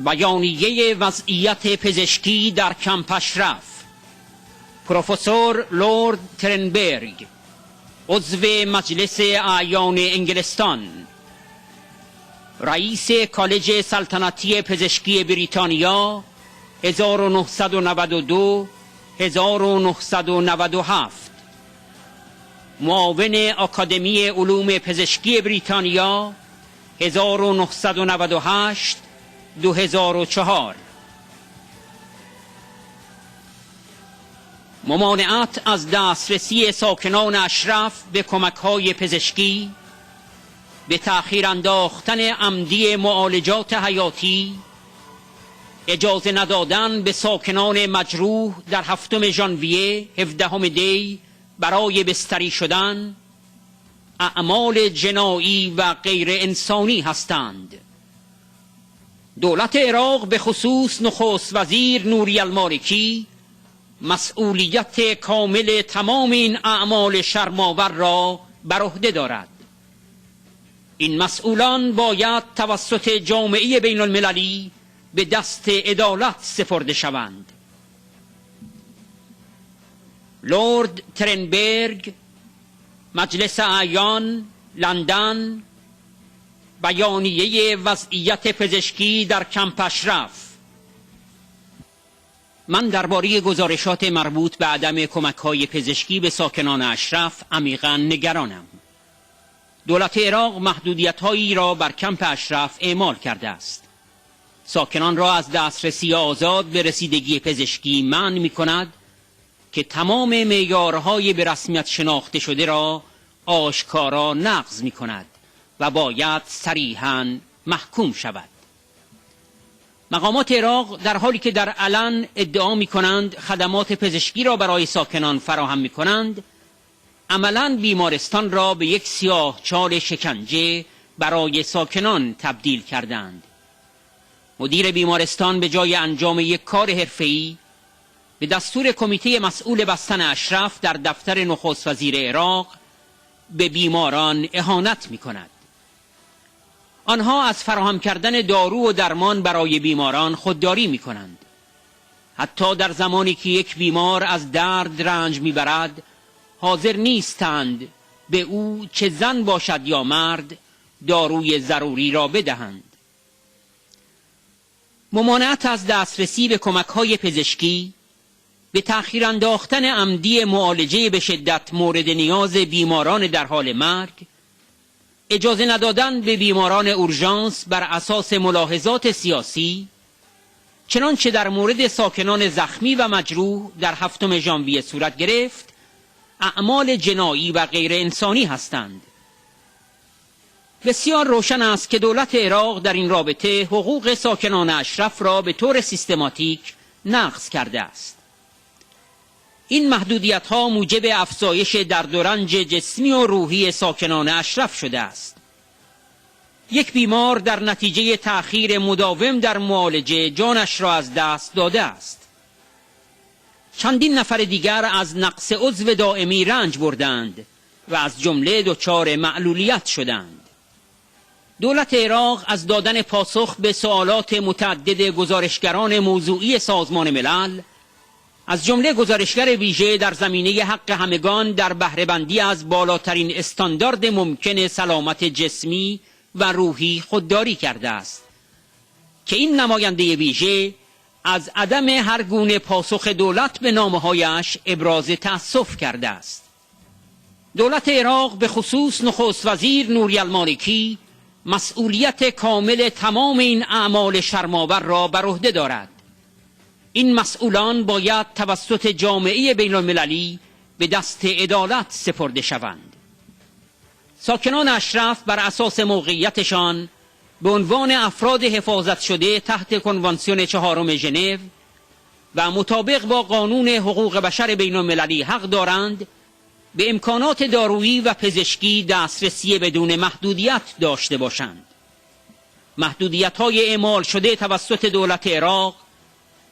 بیانیه وضعیت پزشکی در کمپ اشرف، پروفسور لورد ترنبرگ، عضو مجلس اعیان انگلستان، رئیس کالج سلطنتی پزشکی بریتانیا 1992 1997، معاون آکادمی علوم پزشکی بریتانیا 1998 2004. ممانعت از دسترسی ساکنان اشرف به کمک‌های پزشکی، به تأخیر انداختن عمدی معالجات حیاتی، اجازه ندادن به ساکنان مجروح در 7 ژانویه 17 دی برای بستری شدن، اعمال جنایی و غیر انسانی هستند. دولت عراق به خصوص نخست وزیر نوری المالکی مسئولیت کامل تمام این اعمال شرم‌آور را بر عهده دارد. این مسئولان باید توسط جامعه بین المللی به دست عدالت سپرده شوند. لورد ترنبرگ، مجلس اعیان، لندن، بیانیه وضعیت پزشکی در کمپ اشرف. من درباره گزارشات مربوط به عدم کمک‌های پزشکی به ساکنان اشرف عمیقاً نگرانم. دولت عراق محدودیت‌هایی را بر کمپ اشرف اعمال کرده است. ساکنان را از دسترسی آزاد به رسیدگی پزشکی منع می‌کند که تمام معیارهای به رسمیت شناخته شده را آشکارا نقض می‌کند و باید صریحاً محکوم شود. مقامات عراق در حالی که در علن ادعا می‌کنند خدمات پزشکی را برای ساکنان فراهم می‌کنند، عملاً بیمارستان را به یک سیاهچال شکنجه برای ساکنان تبدیل کردند. مدیر بیمارستان به جای انجام یک کار حرفه‌ای به دستور کمیته مسئول بستن اشرف در دفتر نخست وزیر عراق به بیماران اهانت می‌کند. آنها از فراهم کردن دارو و درمان برای بیماران خودداری می‌کنند. حتی در زمانی که یک بیمار از درد رنج می‌برد، حاضر نیستند به او چه زن باشد یا مرد داروی ضروری را بدهند. ممانعت از دسترسی به کمک‌های پزشکی، به تأخیر انداختن عمدی معالجه به شدت مورد نیاز بیماران در حال مرگ، اجازه ندادن به بیماران اورژانس بر اساس ملاحظات سیاسی، چنانچه در مورد ساکنان زخمی و مجروح در 7 ژانویه صورت گرفت، اعمال جنایی و غیر انسانی هستند. بسیار روشن است که دولت عراق در این رابطه حقوق ساکنان اشرف را به طور سیستماتیک نقض کرده است. این محدودیت‌ها موجب افزایش درد و رنج جسمی و روحی ساکنان اشرف شده است. یک بیمار در نتیجه تأخیر مداوم در معالجه جانش را از دست داده است. چندین نفر دیگر از نقص عضو دائمی رنج بردند و از جمله دچار معلولیت شدند. دولت عراق از دادن پاسخ به سوالات متعدد گزارشگران موضوعی سازمان ملل، از جمله گزارشگر ویژه در زمینه حق همگان در بهره بندی از بالاترین استاندارد ممکن سلامت جسمی و روحی خودداری کرده است که این نماینده ویژه از عدم هر گونه پاسخ دولت به نامه‌هایش ابراز تأسف کرده است. دولت عراق به خصوص نخست وزیر نوری المالکی مسئولیت کامل تمام این اعمال شرم‌آور را بر عهده دارد. این مسئولان باید توسط جامعه بین المللی به دست عدالت سپرده شوند. ساکنان اشرف بر اساس موقعیتشان به عنوان افراد حفاظت شده تحت کنوانسیون 4 ژنو و مطابق با قانون حقوق بشر بین المللی حق دارند به امکانات دارویی و پزشکی دسترسی بدون محدودیت داشته باشند. محدودیت‌های اعمال شده توسط دولت عراق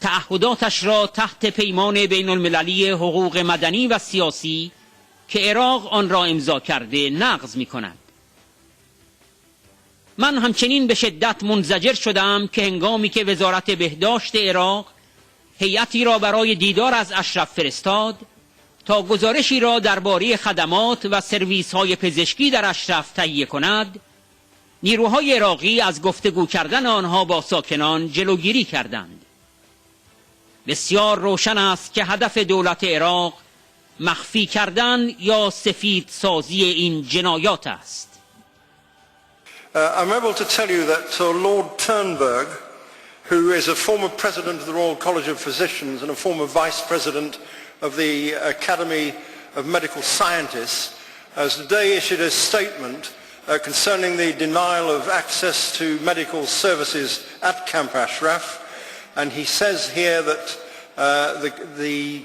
تعهداتش را تحت پیمان بین المللی حقوق مدنی و سیاسی که عراق آن را امضا کرده نقض می کند. من همچنین به شدت منزجر شدم که هنگامی که وزارت بهداشت عراق هیئتی را برای دیدار از اشرف فرستاد تا گزارشی را درباره خدمات و سرویس‌های پزشکی در اشرف تهیه کند، نیروهای عراقی از گفتگو کردن آنها با ساکنان جلوگیری کردند. بسیار روشن است که هدف دولت عراق مخفی کردن یا سفید سازی این جنایات است. I'm able to tell you that Lord Turnberg, who is a former president of the Royal College of Physicians and a former vice president of the Academy of Medical Scientists, has today issued a statement concerning the denial of access to medical services at Camp Ashraf, and he says here that the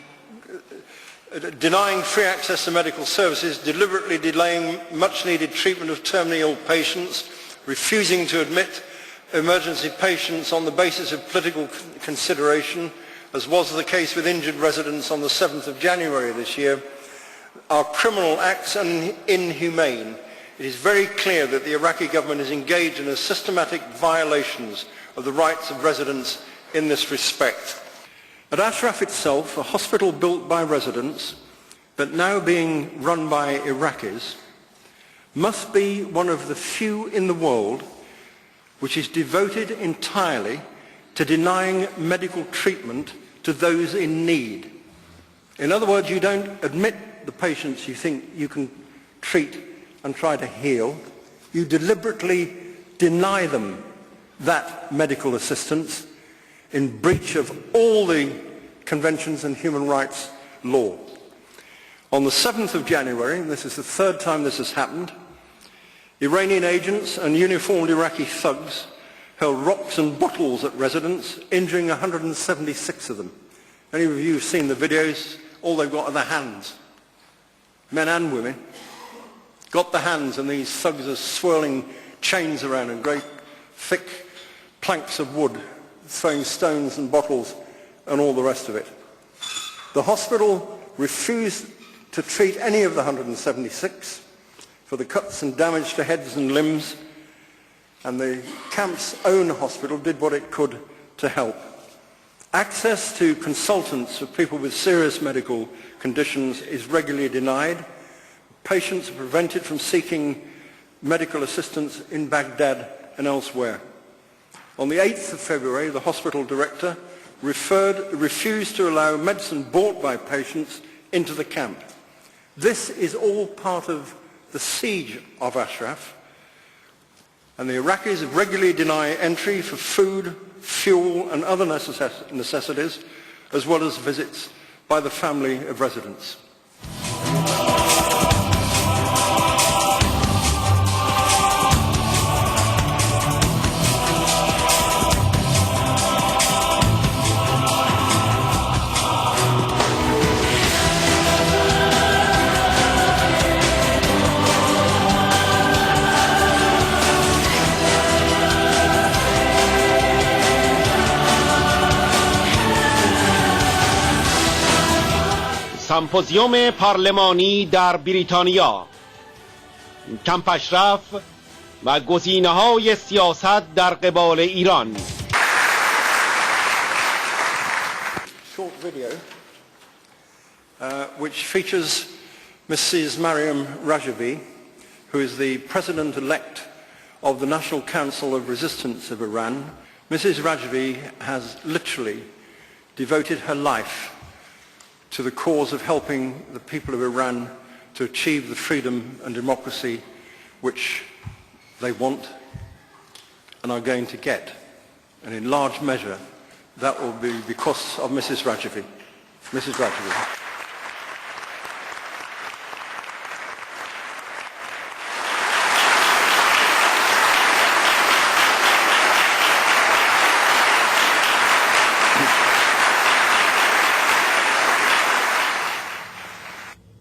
denying free access to medical services, deliberately delaying much needed treatment of terminally ill patients, refusing to admit emergency patients on the basis of political consideration, as was the case with injured residents on the 7th of January this year, are criminal acts and inhumane. It is very clear that the Iraqi government is engaged in systematic violations of the rights of residents in this respect. At Ashraf itself, a hospital built by residents, but now being run by Iraqis, must be one of the few in the world which is devoted entirely to denying medical treatment to those in need. In other words, you don't admit the patients you think you can treat and try to heal. You deliberately deny them that medical assistance in breach of all the conventions and human rights law. On the 7th of January, and this is the third time this has happened, Iranian agents and uniformed Iraqi thugs hurled rocks and bottles at residents, injuring 176 of them. Any of you have seen the videos? All they've got are their hands. Men and women got the hands, and these thugs are swirling chains around and great thick planks of wood, throwing stones and bottles and all the rest of it. The hospital refused to treat any of the 176 for the cuts and damage to heads and limbs, and the camp's own hospital did what it could to help. Access to consultants for people with serious medical conditions is regularly denied. Patients are prevented from seeking medical assistance in Baghdad and elsewhere. On the 8th of February, the hospital director refused to allow medicine bought by patients into the camp. This is all part of the siege of Ashraf, and the Iraqis regularly deny entry for food, fuel and other necessities, as well as visits by the family of residents. سمپوزیوم پارلمانی در بریتانیا، کمپ اشرف و گزینه‌های سیاست در قبال ایران. Short video which features Mrs. Mariam Rajavi, who is the President-elect of the National Council of Resistance of Iran. Mrs. Rajavi has literally devoted her life to the cause of helping the people of Iran to achieve the freedom and democracy which they want and are going to get. And in large measure, that will be because of Mrs. Rajavi. Mrs. Rajavi.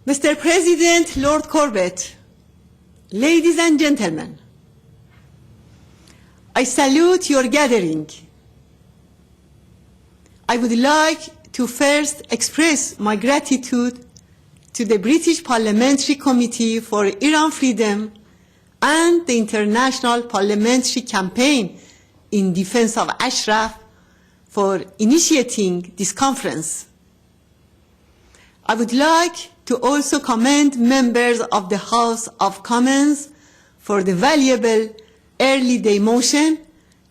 Mr. President, Lord Corbett, ladies and gentlemen, I salute your gathering. I would like to first express my gratitude to the British Parliamentary Committee for Iran Freedom and the international parliamentary campaign in defense of Ashraf for initiating this conference. I would like to also commend members of the House of Commons for the valuable early day motion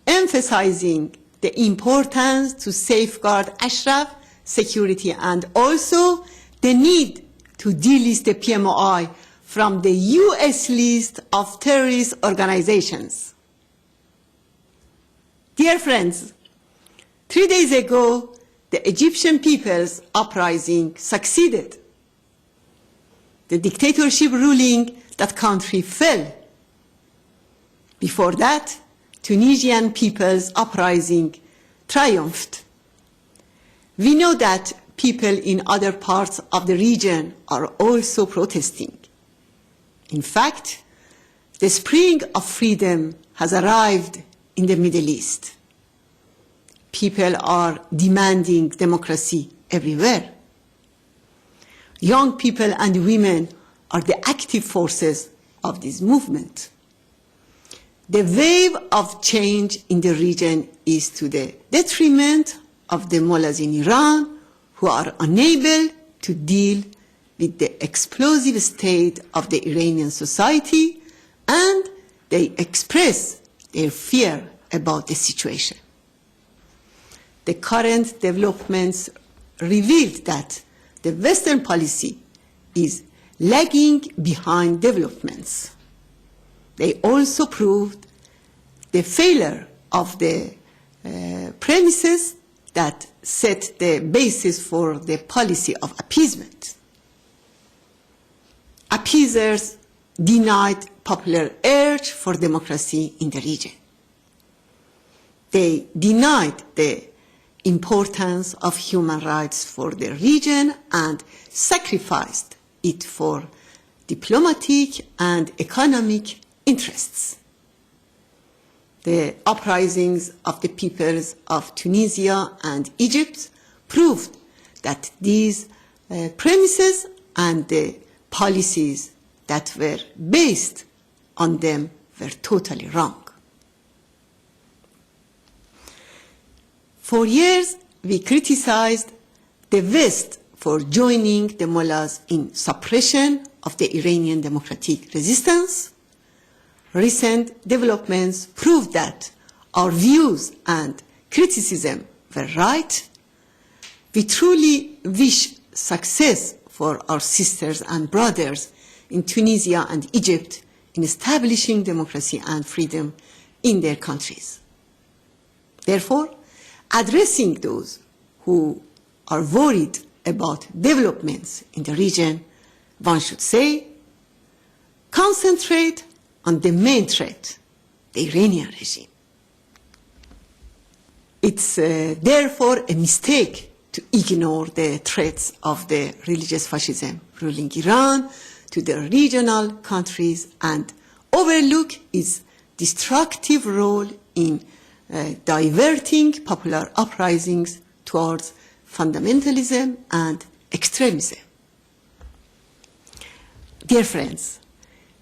emphasizing the importance to safeguard Ashraf security and also the need to delist the PMOI from the US list of terrorist organizations. Dear friends, 3 days ago, the Egyptian people's uprising succeeded. The dictatorship ruling that country fell. Before that, Tunisian people's uprising triumphed. We know that people in other parts of the region are also protesting. In fact, the spring of freedom has arrived in the Middle East. People are demanding democracy everywhere. Young people and women are the active forces of this movement. The wave of change in the region is to the detriment of the mullahs in Iran, who are unable to deal with the explosive state of the Iranian society, and they express their fear about the situation. The current developments revealed that the Western policy is lagging behind developments. They also proved the failure of the premises that set the basis for the policy of appeasement. Appeasers denied popular urge for democracy in the region. They denied the importance of human rights for the region and sacrificed it for diplomatic and economic interests. The uprisings of the peoples of Tunisia and Egypt proved that these premises and the policies that were based on them were totally wrong. For years, we criticized the West for joining the mullahs in suppression of the Iranian democratic resistance. Recent developments prove that our views and criticism were right. We truly wish success for our sisters and brothers in Tunisia and Egypt in establishing democracy and freedom in their countries. Therefore, addressing those who are worried about developments in the region, one should say, concentrate on the main threat, the Iranian regime. It's therefore a mistake to ignore the threats of the religious fascism ruling Iran to the regional countries and overlook its destructive role in diverting popular uprisings towards fundamentalism and extremism. Dear friends,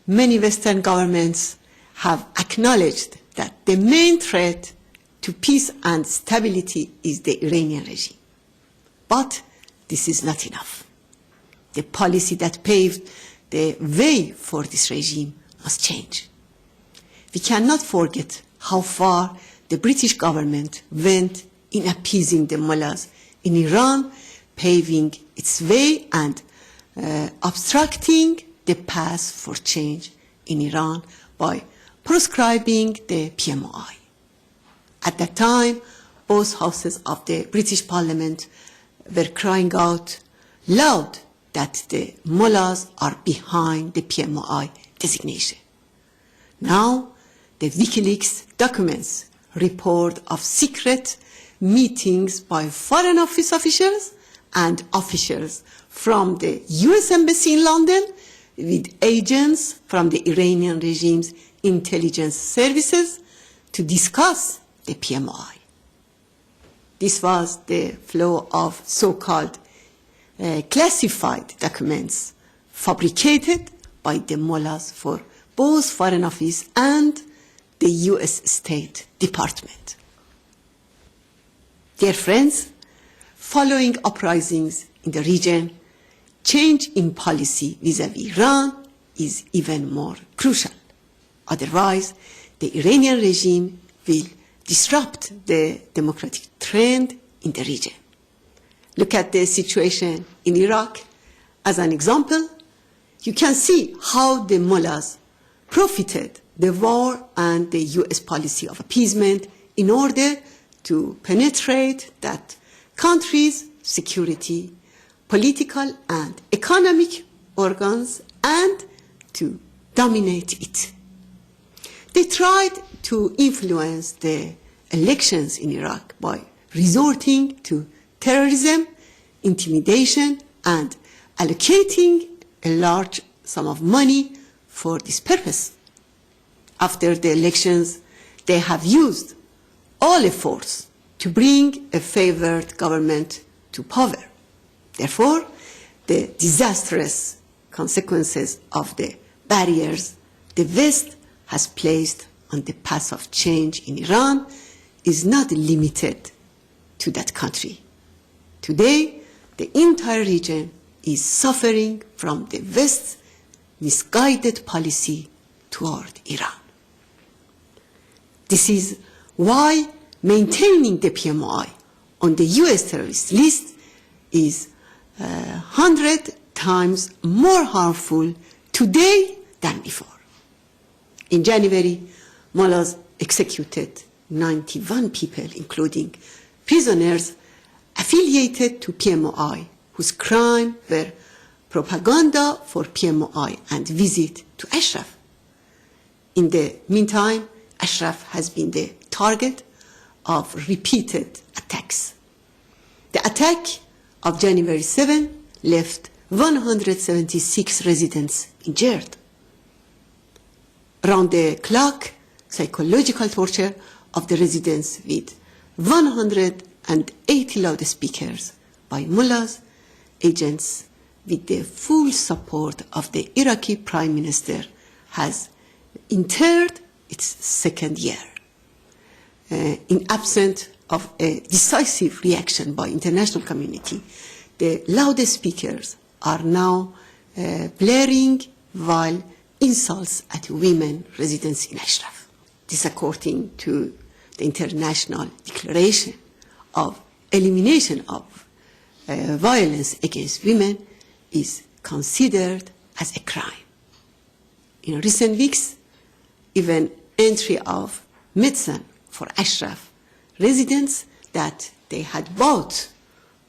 many Western governments have acknowledged that the main threat to peace and stability is the Iranian regime. But this is not enough. The policy that paved the way for this regime must change. We cannot forget how far the British government went in appeasing the mullahs in Iran, paving its way and obstructing the path for change in Iran by proscribing the PMOI. At that time, both houses of the British Parliament were crying out loud that the mullahs are behind the PMOI designation. Now, the WikiLeaks documents report of secret meetings by Foreign Office officials and officials from the US Embassy in London with agents from the Iranian regime's intelligence services to discuss the PMOI. This was the flow of so-called classified documents fabricated by the mullahs for both Foreign Office and the US State Department. Dear friends, following uprisings in the region, change in policy vis-à-vis Iran is even more crucial. Otherwise, the Iranian regime will disrupt the democratic trend in the region. Look at the situation in Iraq as an example. You can see how the mullahs profited the war and the US policy of appeasement in order to penetrate that country's security, political and economic organs and to dominate it. They tried to influence the elections in Iraq by resorting to terrorism, intimidation, and allocating a large sum of money for this purpose. After the elections, they have used all efforts to bring a favored government to power. Therefore, the disastrous consequences of the barriers the West has placed on the path of change in Iran is not limited to that country. Today, the entire region is suffering from the West's misguided policy toward Iran. This is why maintaining the PMI on the US terrorist list is 100 times more harmful today than before. In January, mullahs executed 91 people, including prisoners affiliated to PMI, whose crimes were propaganda for PMI and visit to Ashraf. In the meantime, Ashraf has been the target of repeated attacks. The attack of January 7 left 176 residents injured. Round-the-clock psychological torture of the residents with 180 loudspeakers by mullahs, agents with the full support of the Iraqi Prime Minister has entered its second year. In absence of a decisive reaction by international community, the loudspeakers are now blaring while insults at women residents in Ashraf. This, according to the international declaration of elimination of violence against women, is considered as a crime. In recent weeks, even entry of medicine for Ashraf residents that they had bought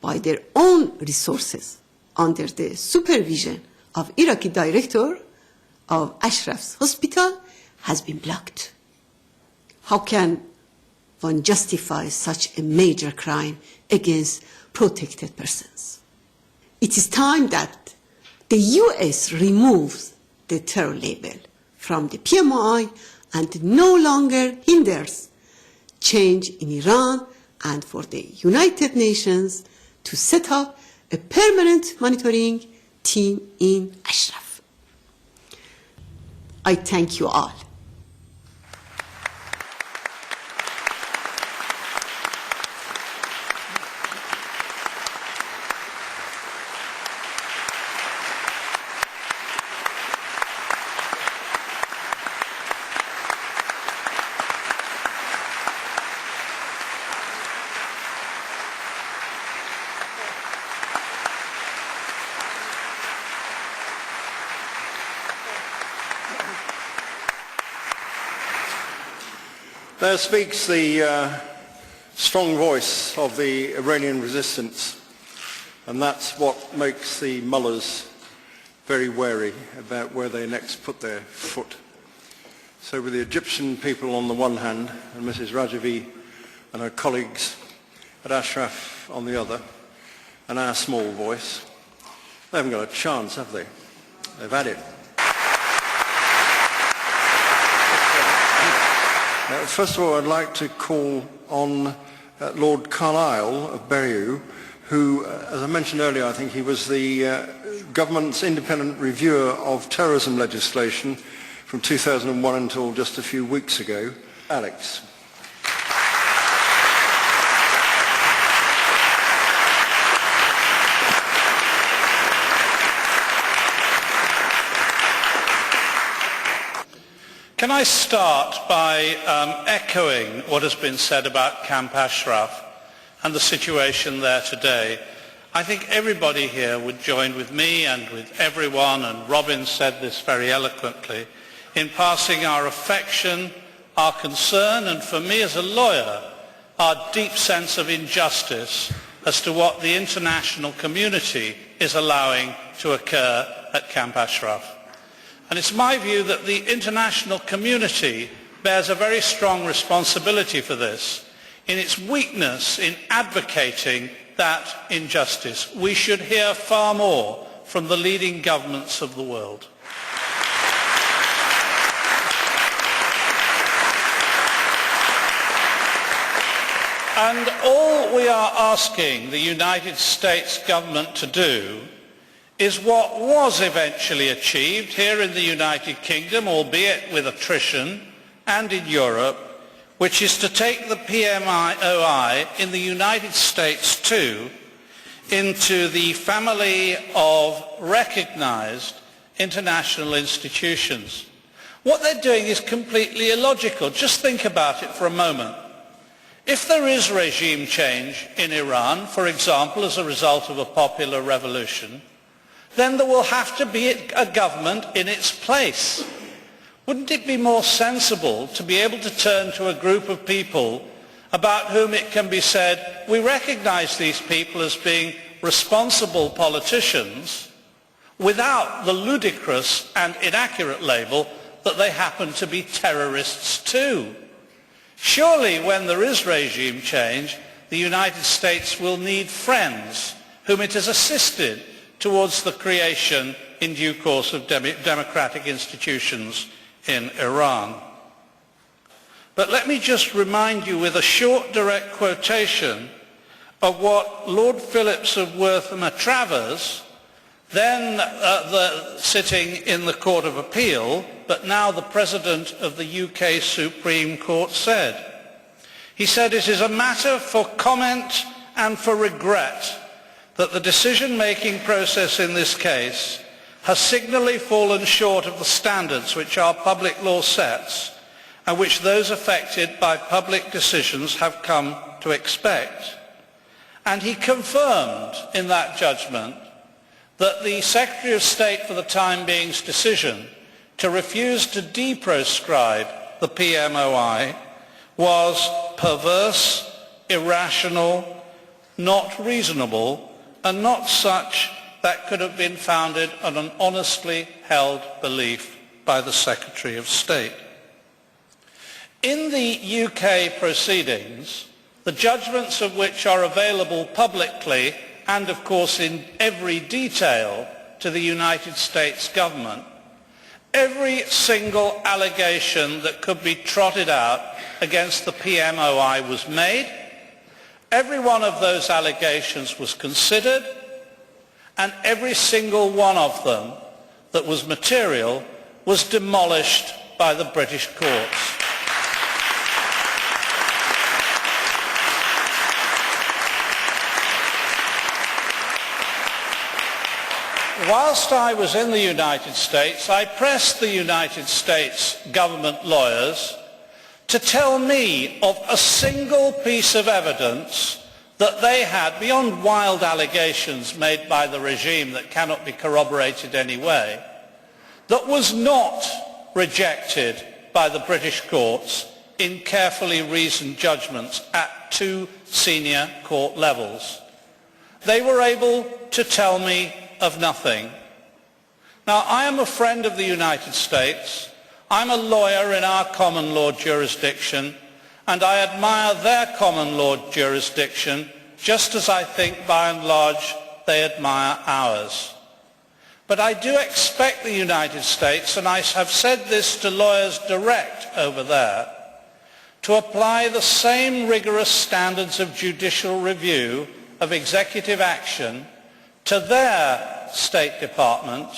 by their own resources under the supervision of Iraqi director of Ashraf's hospital has been blocked. How can one justify such a major crime against protected persons? It is time that the US removes the terror label from the PMI and no longer hinders change in Iran, and for the United Nations to set up a permanent monitoring team in Ashraf. I thank you all. There speaks the strong voice of the Iranian resistance, and that's what makes the mullahs very wary about where they next put their foot. So with the Egyptian people on the one hand, and Mrs. Rajavi and her colleagues at Ashraf on the other, and our small voice, they haven't got a chance, have they? They've had it. First of all, I'd like to call on Lord Carlisle of Berriew, who, as I mentioned earlier, I think he was the government's independent reviewer of terrorism legislation from 2001 until just a few weeks ago. Alex. Can I start by echoing what has been said about Camp Ashraf and the situation there today? I think everybody here would join with me and with everyone, and Robin said this very eloquently, in passing our affection, our concern, and for me as a lawyer, our deep sense of injustice as to what the international community is allowing to occur at Camp Ashraf. And it's my view that the international community bears a very strong responsibility for this in its weakness in advocating that injustice. We should hear far more from the leading governments of the world. And all we are asking the United States government to do is what was eventually achieved here in the United Kingdom, albeit with attrition, and in Europe, which is to take the PMOI in the United States too into the family of recognized international institutions. What they're doing is completely illogical. Just think about it for a moment. If there is regime change in Iran, for example, as a result of a popular revolution, then there will have to be a government in its place. Wouldn't it be more sensible to be able to turn to a group of people about whom it can be said, we recognize these people as being responsible politicians, without the ludicrous and inaccurate label that they happen to be terrorists too? Surely when there is regime change, the United States will need friends whom it has assisted towards the creation in due course of democratic institutions in Iran. But let me just remind you with a short direct quotation of what Lord Phillips of Wortham-Travers, then sitting in the Court of Appeal, but now the President of the UK Supreme Court, said. He said, "It is a matter for comment and for regret that the decision-making process in this case has signally fallen short of the standards which our public law sets and which those affected by public decisions have come to expect." And he confirmed in that judgment that the Secretary of State for the time being's decision to refuse to deproscribe the PMOI was perverse, irrational, not reasonable, and not such that could have been founded on an honestly held belief by the Secretary of State. In the UK proceedings, the judgments of which are available publicly and of course in every detail to the United States government, every single allegation that could be trotted out against the PMOI was made. Every one of those allegations was considered, and every single one of them that was material was demolished by the British courts. Whilst I was in the United States, I pressed the United States government lawyers to tell me of a single piece of evidence that they had, beyond wild allegations made by the regime that cannot be corroborated anyway, that was not rejected by the British courts in carefully reasoned judgments at two senior court levels. They were able to tell me of nothing. Now, I am a friend of the United States. I'm a lawyer in our common law jurisdiction, and I admire their common law jurisdiction just as I think by and large they admire ours. But I do expect the United States, and I have said this to lawyers direct over there, to apply the same rigorous standards of judicial review of executive action to their State Department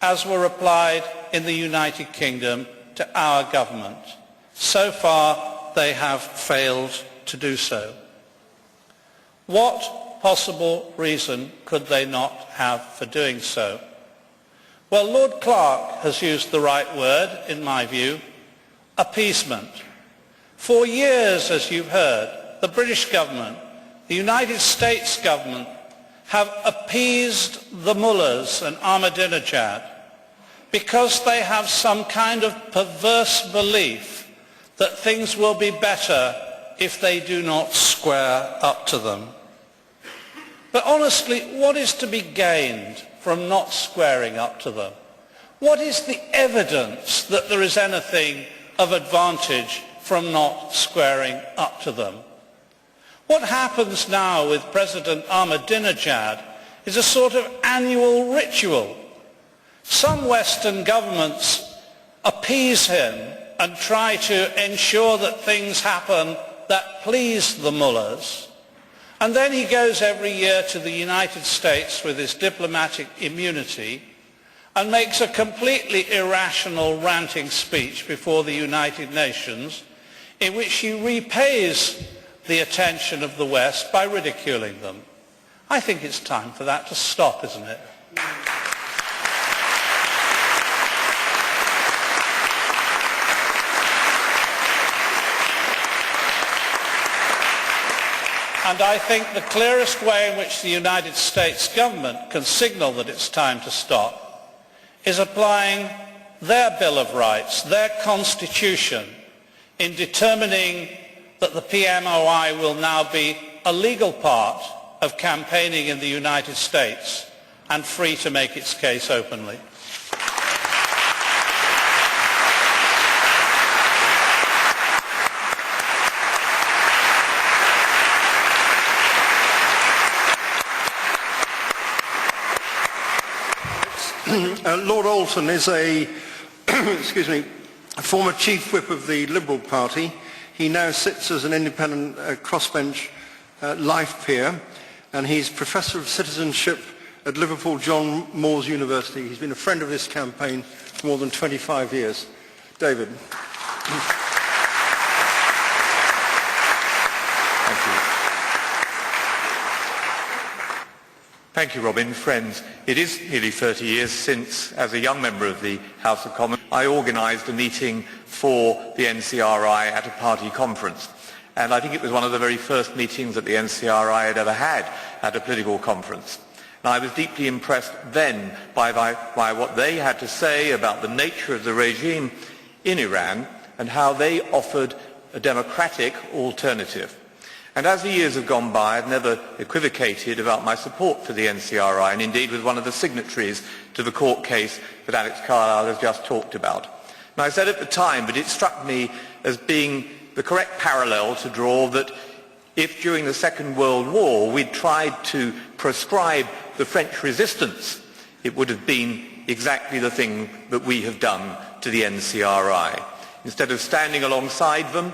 as were applied in the United Kingdom to our government. So far, they have failed to do so. What possible reason could they not have for doing so? Well, Lord Clark has used the right word, in my view, appeasement. For years, as you've heard, the British government, the United States government, have appeased the mullahs and Ahmadinejad because they have some kind of perverse belief that things will be better if they do not square up to them. But honestly, what is to be gained from not squaring up to them? What is the evidence that there is anything of advantage from not squaring up to them? What happens now with President Ahmadinejad is a sort of annual ritual. Some Western governments appease him and try to ensure that things happen that please the mullahs. And then he goes every year to the United States with his diplomatic immunity and makes a completely irrational ranting speech before the United Nations in which he repays the attention of the West by ridiculing them. I think it's time for that to stop, isn't it? And I think the clearest way in which the United States government can signal that it's time to stop is applying their Bill of Rights, their constitution, in determining that the PMOI will now be a legal part of campaigning in the United States and free to make its case openly. Lord Alton is a former chief whip of the Liberal Party. He now sits as an independent crossbench life peer, and he's Professor of Citizenship at Liverpool John Moores University. He's been a friend of this campaign for more than 25 years. David. Thank you, Robin. Friends, it is nearly 30 years since, as a young member of the House of Commons, I organised a meeting for the NCRI at a party conference. And I think it was one of the very first meetings that the NCRI had ever had at a political conference. And I was deeply impressed then by what they had to say about the nature of the regime in Iran and how they offered a democratic alternative. And as the years have gone by, I've never equivocated about my support for the NCRI, and indeed was one of the signatories to the court case that Alex Carlisle has just talked about. And I said at the time that it struck me as being the correct parallel to draw that if during the Second World War we'd tried to proscribe the French resistance, it would have been exactly the thing that we have done to the NCRI. Instead of standing alongside them,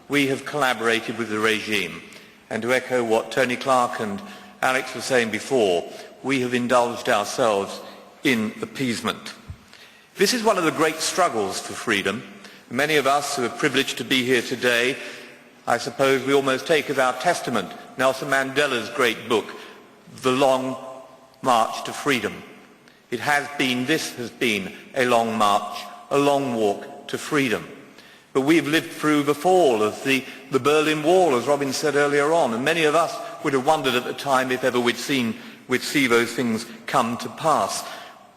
we have collaborated with the regime. And to echo what Tony Clark and Alex were saying before, we have indulged ourselves in appeasement. This is one of the great struggles for freedom. Many of us who are privileged to be here today, I suppose we almost take as our testament Nelson Mandela's great book, The Long March to Freedom. This has been a long march, a long walk to freedom. But we've lived through the fall of the Berlin Wall, as Robin said earlier on, and many of us would have wondered at the time if ever we'd see those things come to pass.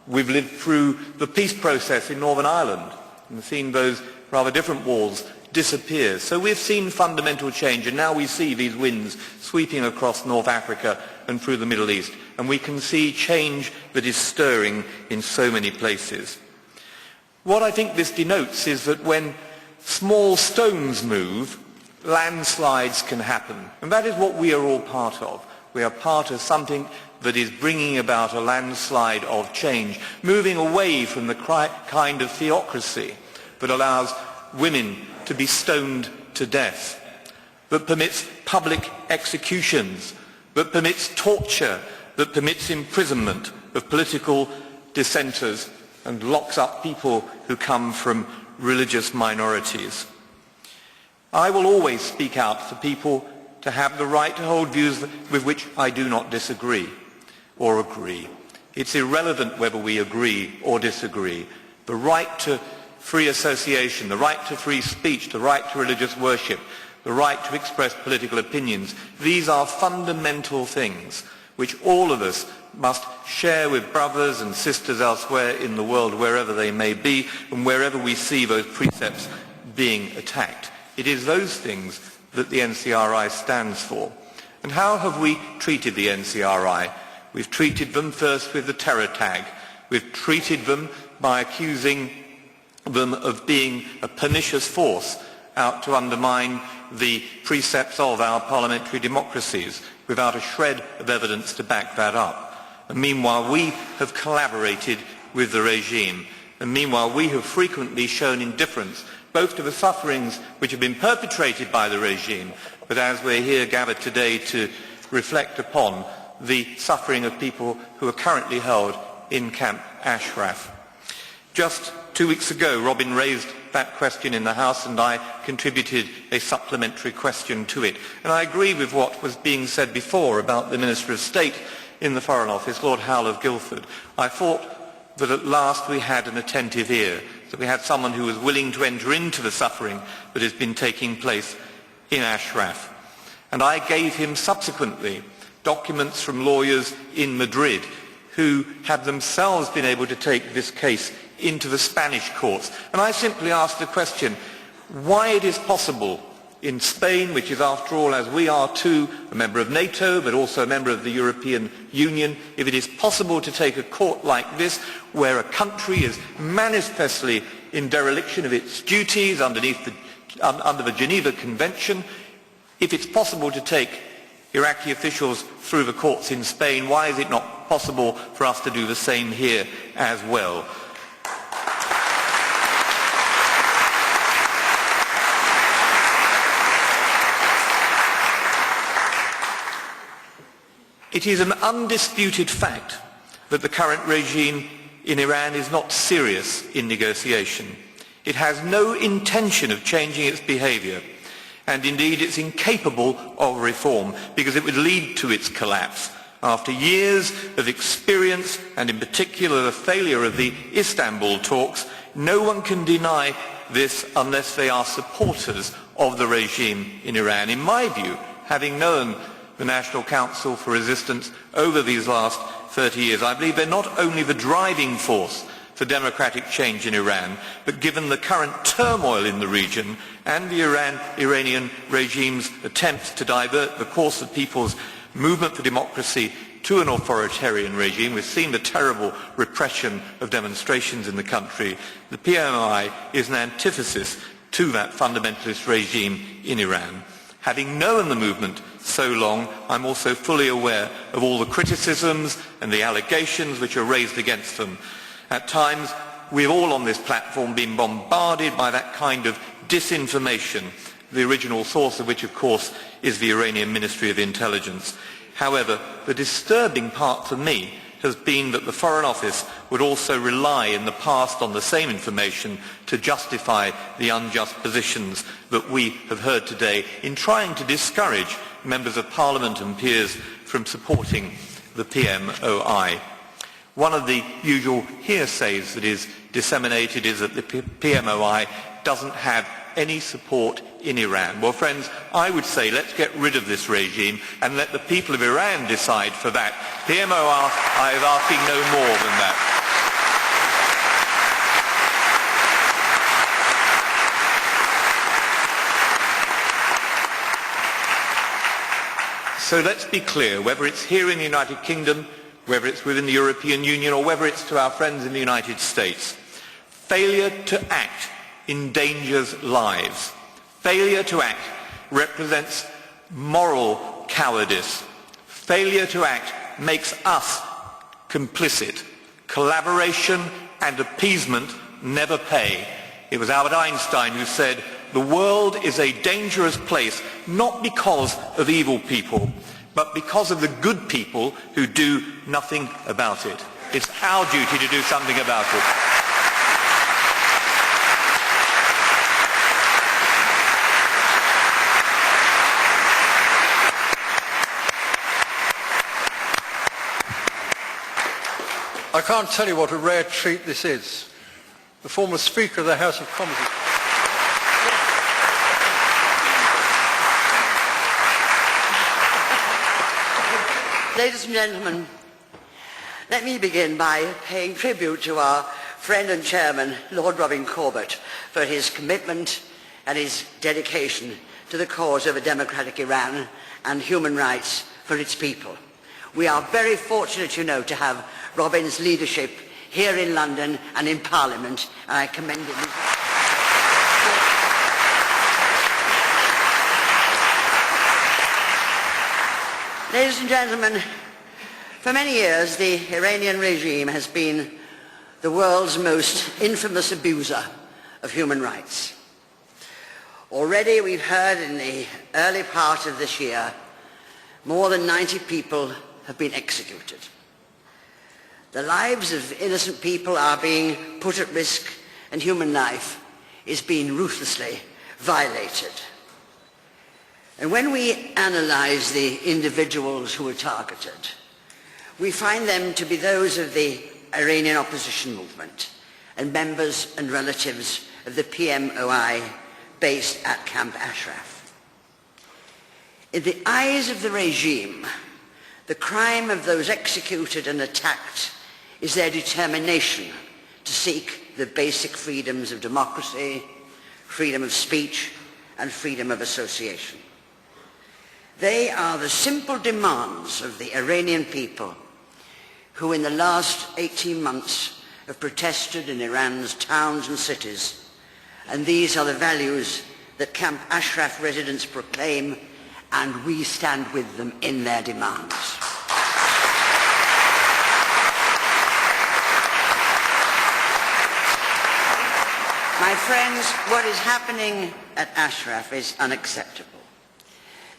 We've lived through the peace process in Northern Ireland and seen those rather different walls disappear. So we've seen fundamental change, and now we see these winds sweeping across North Africa and through the Middle East, and we can see change that is stirring in so many places. What I think this denotes is that when small stones move, landslides can happen. And that is what we are all part of. We are part of something that is bringing about a landslide of change, moving away from the kind of theocracy that allows women to be stoned to death, that permits public executions, that permits torture, that permits imprisonment of political dissenters and locks up people who come from religious minorities. I will always speak out for people to have the right to hold views with which I do not disagree or agree. It's irrelevant whether we agree or disagree. The right to free association, the right to free speech, the right to religious worship, the right to express political opinions, these are fundamental things which all of us must share with brothers and sisters elsewhere in the world, wherever they may be, and wherever we see those precepts being attacked. It is those things that the NCRI stands for. And how have we treated the NCRI? We've treated them first with the terror tag. We've treated them by accusing them of being a pernicious force out to undermine the precepts of our parliamentary democracies without a shred of evidence to back that up. And meanwhile, we have collaborated with the regime. And meanwhile, we have frequently shown indifference both to the sufferings which have been perpetrated by the regime, but as we're here gathered today to reflect upon the suffering of people who are currently held in Camp Ashraf. Just 2 weeks ago, Robin raised that question in the House, and I contributed a supplementary question to it. And I agree with what was being said before about the Minister of State in the Foreign Office, Lord Howell of Guildford. I thought that at last we had an attentive ear, that we had someone who was willing to enter into the suffering that has been taking place in Ashraf. And I gave him subsequently documents from lawyers in Madrid who have themselves been able to take this case into the Spanish courts. And I simply asked the question, why it is possible in Spain, which is after all, as we are too, a member of NATO, but also a member of the European Union, if it is possible to take a court like this, where a country is manifestly in dereliction of its duties under the Geneva Convention, if it's possible to take Iraqi officials through the courts in Spain, why is it not possible for us to do the same here as well? It is an undisputed fact that the current regime in Iran is not serious in negotiation. It has no intention of changing its behaviour, and indeed it's incapable of reform because it would lead to its collapse. After years of experience, and in particular the failure of the Istanbul talks, no one can deny this unless they are supporters of the regime in Iran. In my view, having known the National Council for Resistance over these last 30 years, I believe they're not only the driving force for democratic change in Iran, but given the current turmoil in the region and the Iranian regime's attempts to divert the course of people's movement for democracy to an authoritarian regime, we've seen the terrible repression of demonstrations in the country. The PMI is an antithesis to that fundamentalist regime in Iran. Having known the movement so long, I'm also fully aware of all the criticisms and the allegations which are raised against them. At times, we've all on this platform been bombarded by that kind of disinformation, the original source of which, of course, is the Iranian Ministry of Intelligence. However, the disturbing part for me has been that the Foreign Office would also rely in the past on the same information to justify the unjust positions that we have heard today in trying to discourage members of Parliament and peers from supporting the PMOI. One of the usual hearsays that is disseminated is that the PMOI doesn't have any support in Iran. Well, friends, I would say let's get rid of this regime and let the people of Iran decide for that. PMOI is asking no more than that. So let's be clear, whether it's here in the United Kingdom, whether it's within the European Union, or whether it's to our friends in the United States, failure to act endangers lives. Failure to act represents moral cowardice. Failure to act makes us complicit. Collaboration and appeasement never pay. It was Albert Einstein who said, "The world is a dangerous place not because of evil people, but because of the good people who do nothing about it." It's our duty to do something about it. I can't tell you what a rare treat this is. The former Speaker of the House of Commons. Ladies and gentlemen, let me begin by paying tribute to our friend and chairman, Lord Robin Corbett, for his commitment and his dedication to the cause of a democratic Iran and human rights for its people. We are very fortunate, you know, to have Robin's leadership here in London and in Parliament, and I commend him. Ladies and gentlemen, for many years the Iranian regime has been the world's most infamous abuser of human rights. Already we've heard in the early part of this year more than 90 people have been executed. The lives of innocent people are being put at risk and human life is being ruthlessly violated. And when we analyse the individuals who were targeted, we find them to be those of the Iranian opposition movement and members and relatives of the PMOI based at Camp Ashraf. In the eyes of the regime, the crime of those executed and attacked is their determination to seek the basic freedoms of democracy, freedom of speech, and freedom of association. They are the simple demands of the Iranian people who in the last 18 months have protested in Iran's towns and cities, and these are the values that Camp Ashraf residents proclaim, and we stand with them in their demands. My friends, what is happening at Ashraf is unacceptable.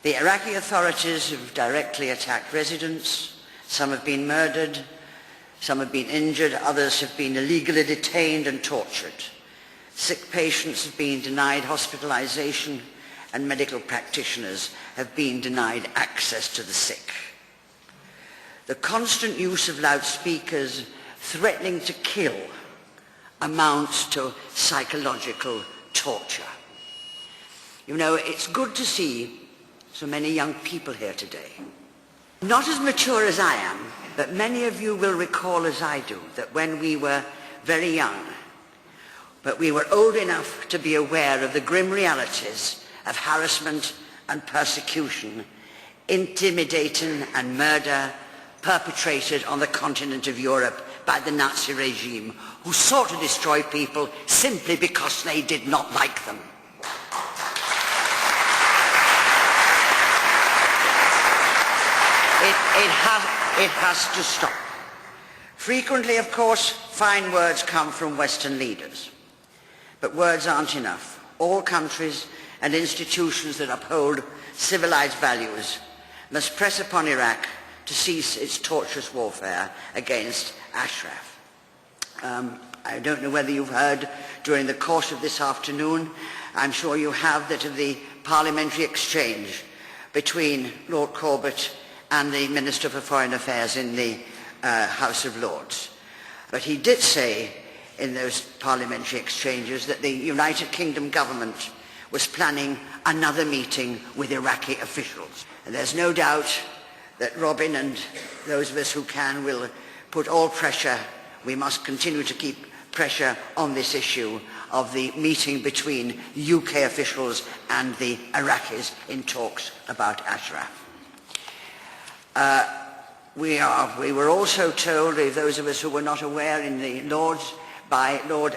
The Iraqi authorities have directly attacked residents. Some have been murdered, some have been injured, others have been illegally detained and tortured. Sick patients have been denied hospitalization, and medical practitioners have been denied access to the sick. The constant use of loudspeakers threatening to kill amounts to psychological torture. You know, it's good to see so many young people here today. Not as mature as I am, but many of you will recall as I do that when we were very young, but we were old enough to be aware of the grim realities of harassment and persecution, intimidating and murder perpetrated on the continent of Europe by the Nazi regime, who sought to destroy people simply because they did not like them. It has to stop. Frequently, of course, fine words come from Western leaders. But words aren't enough. All countries and institutions that uphold civilized values must press upon Iraq to cease its torturous warfare against Ashraf. I don't know whether you've heard during the course of this afternoon, I'm sure you have, that of the parliamentary exchange between Lord Corbett and the Minister for Foreign Affairs in the House of Lords. But he did say in those parliamentary exchanges that the United Kingdom government was planning another meeting with Iraqi officials. And there's no doubt that Robin and those of us who can will put all pressure, we must continue to keep pressure on this issue of the meeting between UK officials and the Iraqis in talks about Ashraf. We were also told, those of us who were not aware in the Lords, by Lord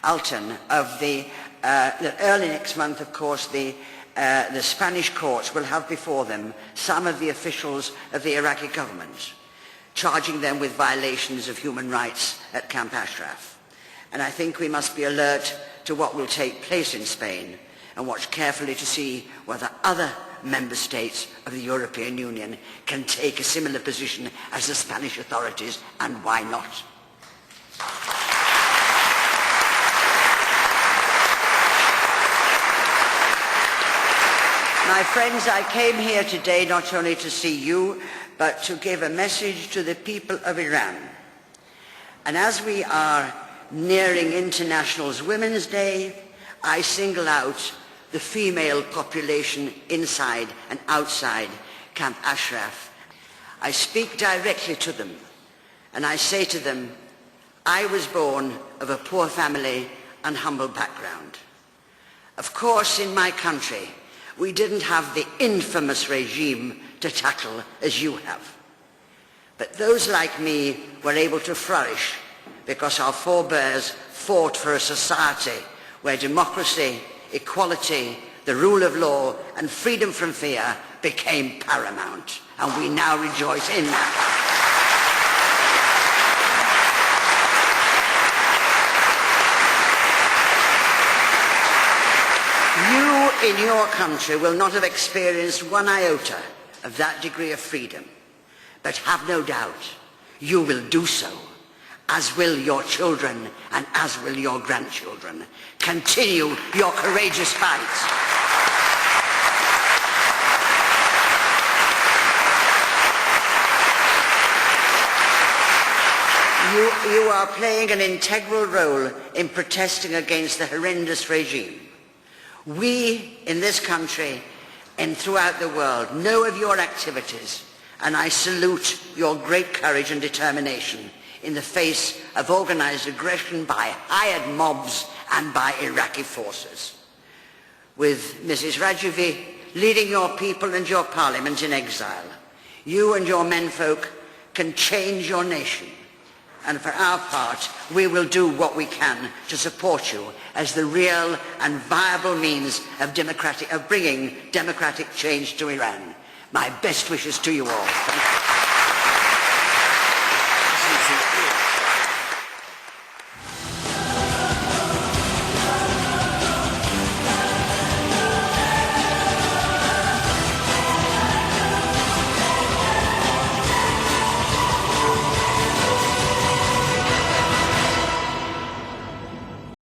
Alton, of that early next month, of course, the Spanish courts will have before them some of the officials of the Iraqi government, charging them with violations of human rights at Camp Ashraf. And I think we must be alert to what will take place in Spain and watch carefully to see whether other member states of the European Union can take a similar position as the Spanish authorities, and why not? My friends, I came here today not only to see you, but to give a message to the people of Iran. And as we are nearing International Women's Day, I single out the female population inside and outside Camp Ashraf. I speak directly to them, and I say to them, I was born of a poor family and humble background. Of course, in my country, we didn't have the infamous regime to tackle as you have. But those like me were able to flourish because our forebears fought for a society where democracy, equality, the rule of law and freedom from fear became paramount. And we now rejoice in that. You in your country will not have experienced one iota of that degree of freedom, but have no doubt you will do so, as will your children and as will your grandchildren. Continue your courageous fight. You are playing an integral role in protesting against the horrendous regime. We in this country and throughout the world know of your activities, and I salute your great courage and determination in the face of organized aggression by hired mobs and by Iraqi forces. With Mrs. Rajavi leading your people and your parliament in exile, you and your menfolk can change your nation. And for our part, we will do what we can to support you as the real and viable means of bringing democratic change to Iran. My best wishes to you all. Thank you.